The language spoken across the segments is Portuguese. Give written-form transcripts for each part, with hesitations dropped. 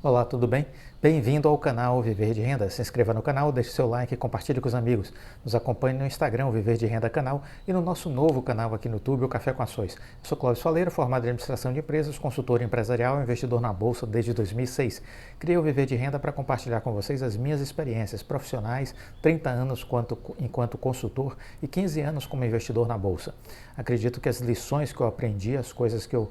Olá, tudo bem? Bem-vindo ao canal Viver de Renda. Se inscreva no canal, deixe seu like e compartilhe com os amigos. Nos acompanhe no Instagram, Viver de Renda Canal, e no nosso novo canal aqui no YouTube, o Café com Ações. Eu sou Cláudio Faleiro, formado em Administração de Empresas, consultor empresarial e investidor na Bolsa desde 2006. Criei o Viver de Renda para compartilhar com vocês as minhas experiências profissionais, 30 anos enquanto consultor e 15 anos como investidor na Bolsa. Acredito que as lições que eu aprendi, as coisas que eu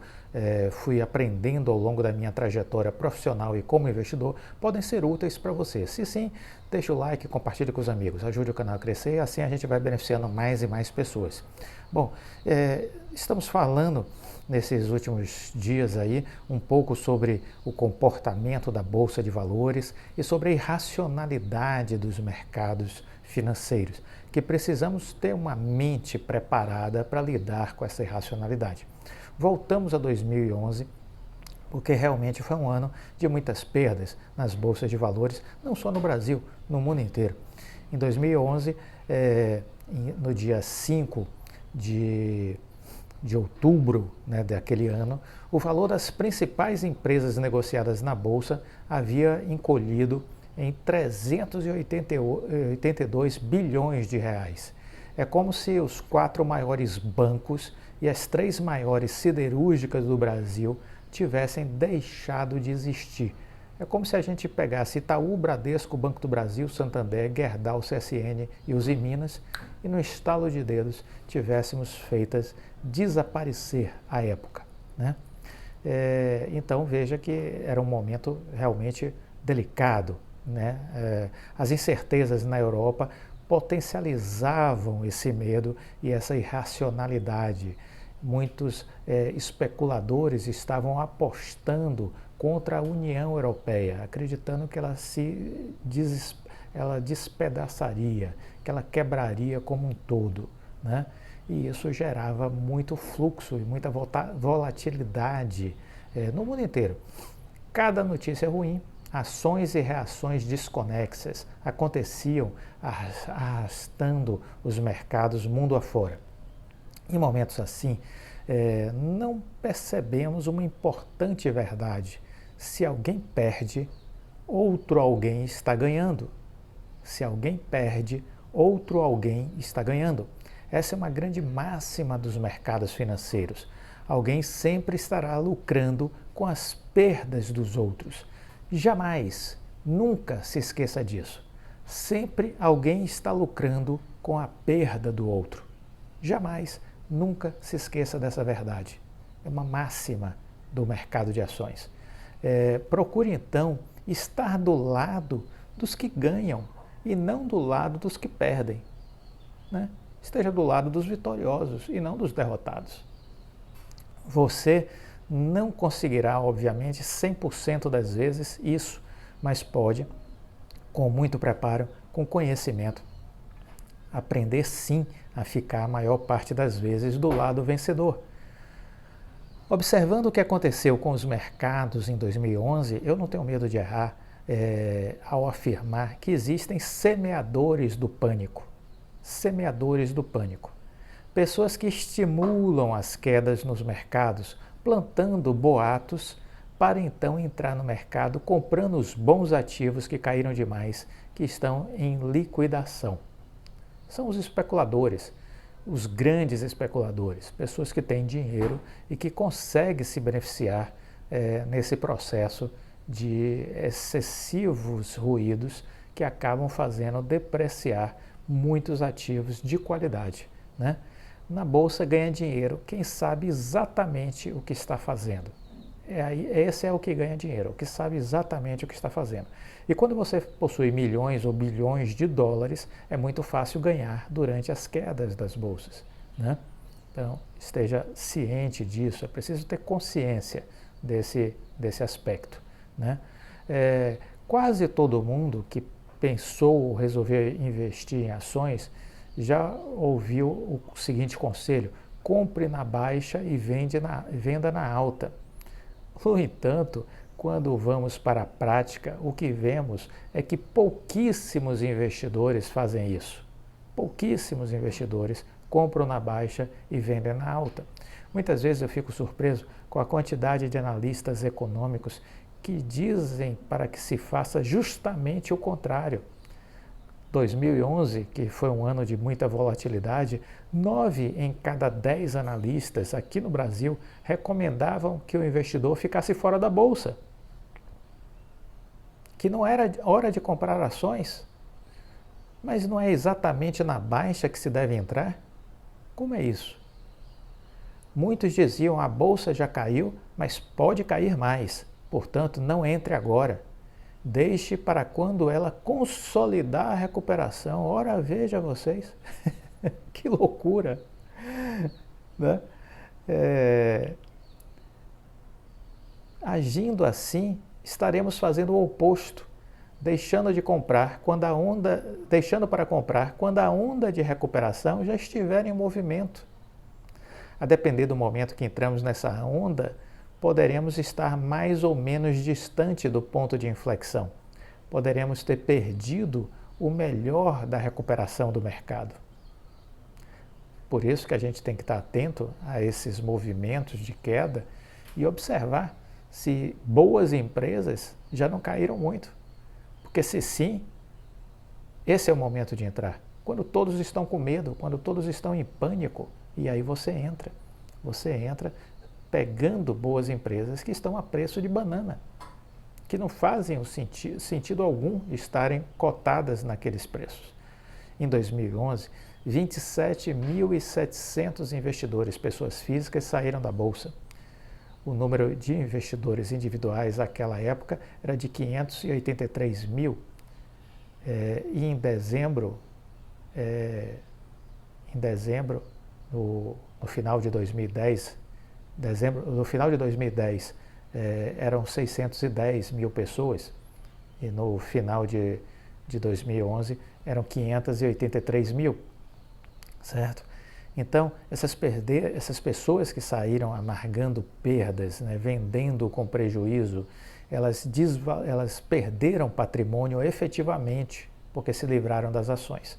fui aprendendo ao longo da minha trajetória profissional e como investidor, podem ser úteis para você. Se sim, deixa o like e compartilhe com os amigos. Ajude o canal a crescer e assim a gente vai beneficiando mais e mais pessoas. Bom, estamos falando nesses últimos dias aí um pouco sobre o comportamento da Bolsa de Valores e sobre a irracionalidade dos mercados financeiros, que precisamos ter uma mente preparada para lidar com essa irracionalidade. Voltamos a 2011, porque realmente foi um ano de muitas perdas nas bolsas de valores, não só no Brasil, no mundo inteiro. Em 2011, no dia 5 de outubro, daquele ano, o valor das principais empresas negociadas na Bolsa havia encolhido em 382 bilhões de reais. É como se os 4 maiores bancos e as 3 maiores siderúrgicas do Brasil tivessem deixado de existir. É como se a gente pegasse Itaú, Bradesco, Banco do Brasil, Santander, Gerdau, CSN e Usiminas e no estalo de dedos tivéssemos feitas desaparecer à época, né? Então veja que era um momento realmente delicado, né? As incertezas na Europa potencializavam esse medo e essa irracionalidade. Muitos especuladores estavam apostando contra a União Europeia, acreditando que ela despedaçaria, que ela quebraria como um todo, né? E isso gerava muito fluxo e muita volatilidade no mundo inteiro. Cada notícia ruim, ações e reações desconexas aconteciam arrastando os mercados mundo afora. Em momentos assim, não percebemos uma importante verdade. Se alguém perde, outro alguém está ganhando. Se alguém perde, outro alguém está ganhando. Essa é uma grande máxima dos mercados financeiros. Alguém sempre estará lucrando com as perdas dos outros. Jamais, nunca se esqueça disso. Sempre alguém está lucrando com a perda do outro. Jamais, nunca se esqueça dessa verdade. É uma máxima do mercado de ações. Procure então estar do lado dos que ganham e não do lado dos que perdem, né? Esteja do lado dos vitoriosos e não dos derrotados. Você não conseguirá, obviamente, 100% das vezes isso, mas pode, com muito preparo, com conhecimento, aprender sim a ficar a maior parte das vezes do lado vencedor. Observando o que aconteceu com os mercados em 2011, eu não tenho medo de errar ao afirmar que existem semeadores do pânico. Semeadores do pânico. Pessoas que estimulam as quedas nos mercados, plantando boatos para então entrar no mercado comprando os bons ativos que caíram demais, que estão em liquidação. São os especuladores, os grandes especuladores, pessoas que têm dinheiro e que conseguem se beneficiar nesse processo de excessivos ruídos que acabam fazendo depreciar muitos ativos de qualidade, né? Na Bolsa ganha dinheiro quem sabe exatamente o que está fazendo. Esse é o que ganha dinheiro, o que sabe exatamente o que está fazendo. E quando você possui milhões ou bilhões de dólares, é muito fácil ganhar durante as quedas das bolsas, né? Então, esteja ciente disso, é preciso ter consciência desse aspecto, né? Quase todo mundo que pensou ou resolveu investir em ações já ouviu o seguinte conselho: compre na baixa e venda na alta. No entanto, quando vamos para a prática, o que vemos é que pouquíssimos investidores fazem isso. Pouquíssimos investidores compram na baixa e vendem na alta. Muitas vezes eu fico surpreso com a quantidade de analistas econômicos que dizem para que se faça justamente o contrário. 2011, que foi um ano de muita volatilidade, 9 em cada 10 analistas aqui no Brasil recomendavam que o investidor ficasse fora da bolsa, que não era hora de comprar ações. Mas não é exatamente na baixa que se deve entrar? Como é isso? Muitos diziam a bolsa já caiu, mas pode cair mais, portanto não entre agora. Deixe para quando ela consolidar a recuperação. Ora, veja vocês, que loucura! Né? Agindo assim, estaremos fazendo o oposto, deixando para comprar quando a onda de recuperação já estiver em movimento. A depender do momento que entramos nessa onda, poderemos estar mais ou menos distante do ponto de inflexão. Poderemos ter perdido o melhor da recuperação do mercado. Por isso que a gente tem que estar atento a esses movimentos de queda e observar se boas empresas já não caíram muito. Porque se sim, esse é o momento de entrar. Quando todos estão com medo, quando todos estão em pânico, e aí você entra. Você entra pegando boas empresas que estão a preço de banana, que não fazem sentido algum estarem cotadas naqueles preços. Em 2011, 27.700 investidores, pessoas físicas, saíram da Bolsa. O número de investidores individuais naquela época era de 583 mil. E em dezembro, no final de 2010, eram 610 mil pessoas, e no final de 2011 eram 583 mil, certo? Então, essas pessoas que saíram amargando perdas, né, vendendo com prejuízo, elas perderam patrimônio efetivamente, porque se livraram das ações.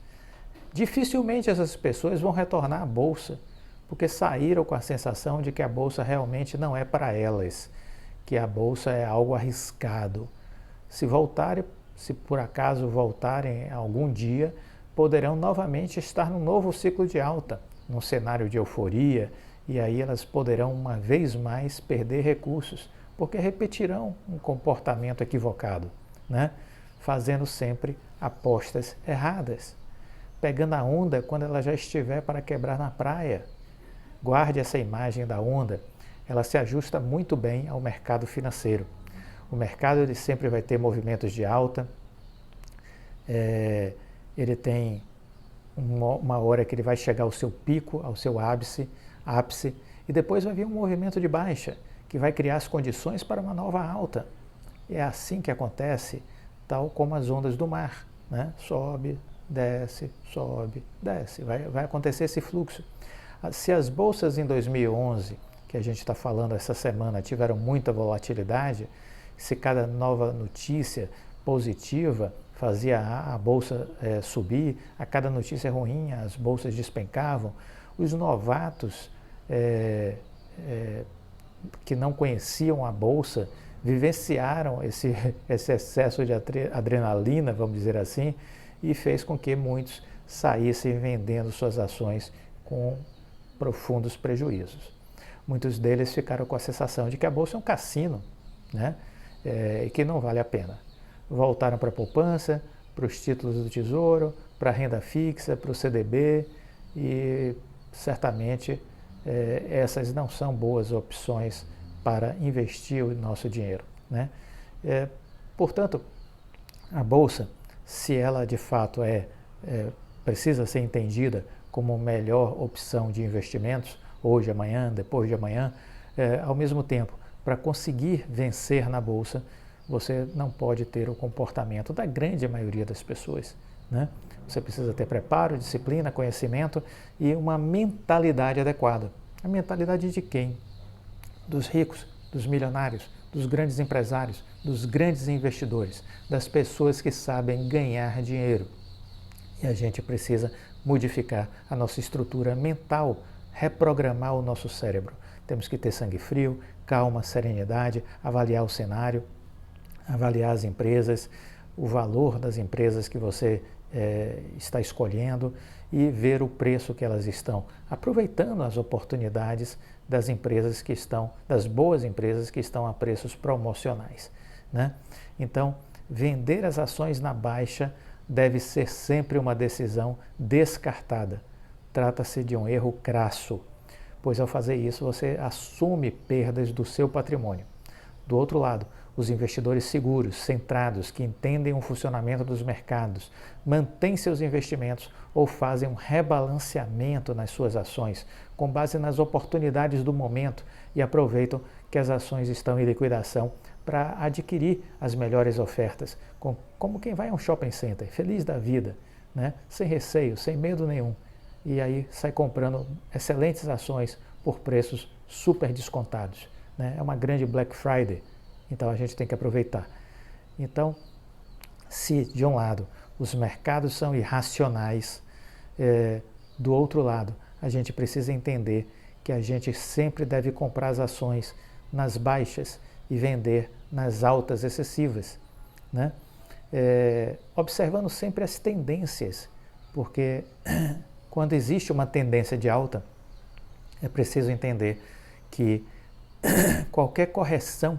Dificilmente essas pessoas vão retornar à Bolsa, porque saíram com a sensação de que a Bolsa realmente não é para elas, que a Bolsa é algo arriscado. Se por acaso voltarem algum dia, poderão novamente estar num novo ciclo de alta, num cenário de euforia, e aí elas poderão uma vez mais perder recursos, porque repetirão um comportamento equivocado, né? Fazendo sempre apostas erradas, pegando a onda quando ela já estiver para quebrar na praia. Guarde essa imagem da onda, ela se ajusta muito bem ao mercado financeiro. O mercado ele sempre vai ter movimentos de alta, ele tem uma hora que ele vai chegar ao seu pico, ao seu ápice, e depois vai vir um movimento de baixa, que vai criar as condições para uma nova alta. É assim que acontece, tal como as ondas do mar, né? Sobe, desce, vai acontecer esse fluxo. Se as bolsas em 2011, que a gente está falando essa semana, tiveram muita volatilidade, se cada nova notícia positiva fazia a bolsa subir, a cada notícia ruim as bolsas despencavam, os novatos que não conheciam a bolsa vivenciaram esse excesso de adrenalina, vamos dizer assim, e fez com que muitos saíssem vendendo suas ações com profundos prejuízos. Muitos deles ficaram com a sensação de que a bolsa é um cassino, né? E que não vale a pena. Voltaram para a poupança, para os títulos do Tesouro, para a renda fixa, para o CDB, e certamente essas não são boas opções para investir o nosso dinheiro, né? Portanto, a bolsa, se ela de fato precisa ser entendida como a melhor opção de investimentos, hoje, amanhã, depois de amanhã, ao mesmo tempo, para conseguir vencer na bolsa, você não pode ter o comportamento da grande maioria das pessoas, né? Você precisa ter preparo, disciplina, conhecimento e uma mentalidade adequada. A mentalidade de quem? Dos ricos, dos milionários, dos grandes empresários, dos grandes investidores, das pessoas que sabem ganhar dinheiro. E a gente precisa modificar a nossa estrutura mental, reprogramar o nosso cérebro. Temos que ter sangue frio, calma, serenidade, avaliar o cenário, avaliar as empresas, o valor das empresas que você está escolhendo e ver o preço que elas estão, aproveitando as oportunidades das empresas que estão, das boas empresas que estão a preços promocionais, né? Então, vender as ações na baixa deve ser sempre uma decisão descartada. Trata-se de um erro crasso, pois ao fazer isso você assume perdas do seu patrimônio. Do outro lado, os investidores seguros, centrados, que entendem o funcionamento dos mercados, mantêm seus investimentos ou fazem um rebalanceamento nas suas ações com base nas oportunidades do momento e aproveitam que as ações estão em liquidação para adquirir as melhores ofertas, como quem vai a um shopping center, feliz da vida, né? Sem receio, sem medo nenhum. E aí sai comprando excelentes ações por preços super descontados, né? É uma grande Black Friday, então a gente tem que aproveitar. Então, se de um lado os mercados são irracionais, do outro lado a gente precisa entender que a gente sempre deve comprar as ações nas baixas e vender nas altas excessivas, né? Observando sempre as tendências, porque quando existe uma tendência de alta, é preciso entender que qualquer correção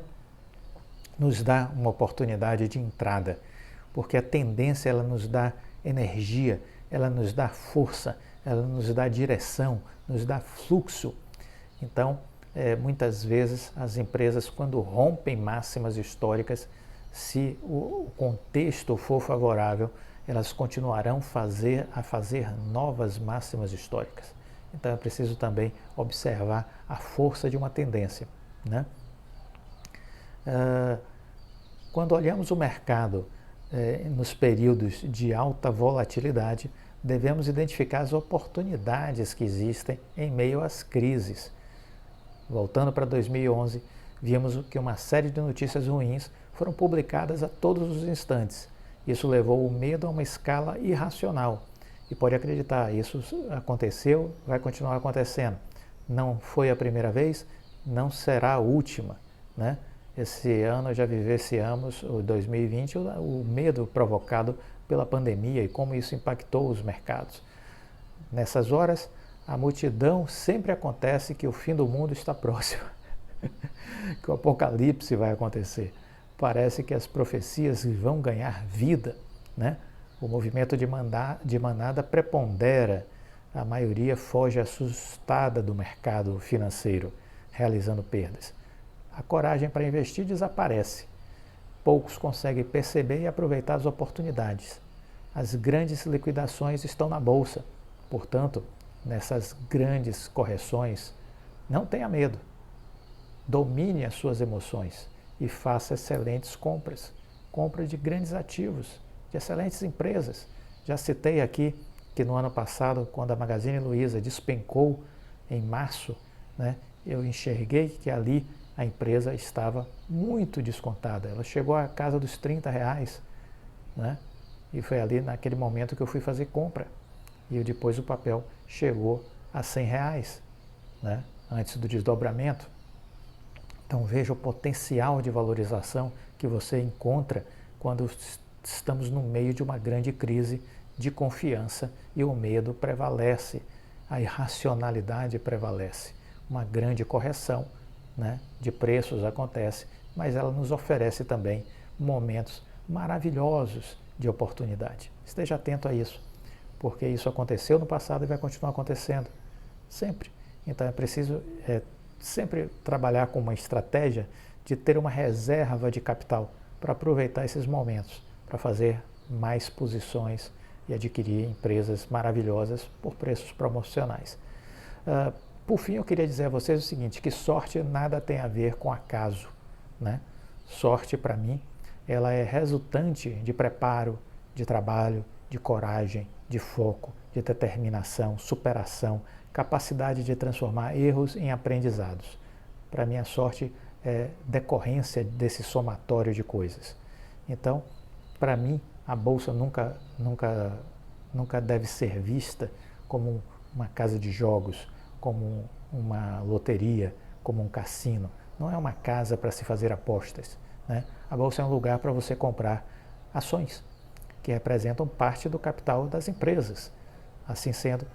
nos dá uma oportunidade de entrada, porque a tendência ela nos dá energia, ela nos dá força, ela nos dá direção, nos dá fluxo. Então, muitas vezes as empresas, quando rompem máximas históricas, se o contexto for favorável, elas continuarão a fazer novas máximas históricas. Então é preciso também observar a força de uma tendência, né? Quando olhamos o mercado nos períodos de alta volatilidade, devemos identificar as oportunidades que existem em meio às crises. Voltando para 2011, vimos que uma série de notícias ruins foram publicadas a todos os instantes. Isso levou o medo a uma escala irracional. E pode acreditar, isso aconteceu, vai continuar acontecendo. Não foi a primeira vez, não será a última, né? Esse ano já vivenciamos, o 2020, o medo provocado pela pandemia e como isso impactou os mercados. Nessas horas, a multidão sempre acontece que o fim do mundo está próximo, que o apocalipse vai acontecer. Parece que as profecias vão ganhar vida, né? O movimento de manada prepondera, a maioria foge assustada do mercado financeiro, realizando perdas. A coragem para investir desaparece. Poucos conseguem perceber e aproveitar as oportunidades. As grandes liquidações estão na bolsa, portanto, nessas grandes correções, não tenha medo. Domine as suas emoções e faça excelentes compras. Compra de grandes ativos, de excelentes empresas. Já citei aqui que no ano passado, quando a Magazine Luiza despencou em março, né, eu enxerguei que ali a empresa estava muito descontada. Ela chegou à casa dos R$30, né? E foi ali naquele momento que eu fui fazer compra. E depois o papel chegou a R$100, né? Antes do desdobramento. Então veja o potencial de valorização que você encontra quando estamos no meio de uma grande crise de confiança e o medo prevalece, a irracionalidade prevalece. Uma grande correção, né, de preços acontece, mas ela nos oferece também momentos maravilhosos de oportunidade. Esteja atento a isso, porque isso aconteceu no passado e vai continuar acontecendo sempre. Então é preciso sempre trabalhar com uma estratégia de ter uma reserva de capital para aproveitar esses momentos, para fazer mais posições e adquirir empresas maravilhosas por preços promocionais. Por fim, eu queria dizer a vocês o seguinte, que sorte nada tem a ver com acaso, né? Sorte, para mim, ela é resultante de preparo, de trabalho, de coragem, de foco, de determinação, superação, capacidade de transformar erros em aprendizados. Para mim, a sorte é decorrência desse somatório de coisas. Então, para mim, a Bolsa nunca deve ser vista como uma casa de jogos, como uma loteria, como um cassino. Não é uma casa para se fazer apostas, né? A bolsa é um lugar para você comprar ações, que representam parte do capital das empresas. Assim sendo,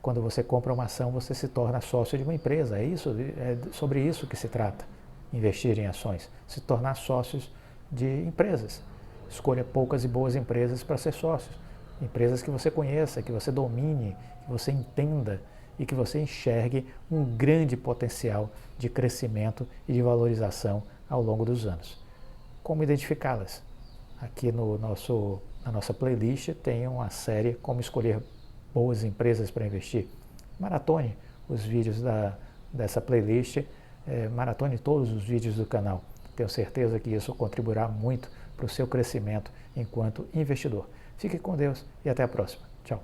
quando você compra uma ação, você se torna sócio de uma empresa. É sobre isso que se trata, investir em ações, se tornar sócios de empresas. Escolha poucas e boas empresas para ser sócios. Empresas que você conheça, que você domine, que você entenda e que você enxergue um grande potencial de crescimento e de valorização ao longo dos anos. Como identificá-las? Aqui na nossa playlist tem uma série Como Escolher Boas Empresas para Investir. Maratone os vídeos dessa playlist, maratone todos os vídeos do canal. Tenho certeza que isso contribuirá muito para o seu crescimento enquanto investidor. Fique com Deus e até a próxima. Tchau.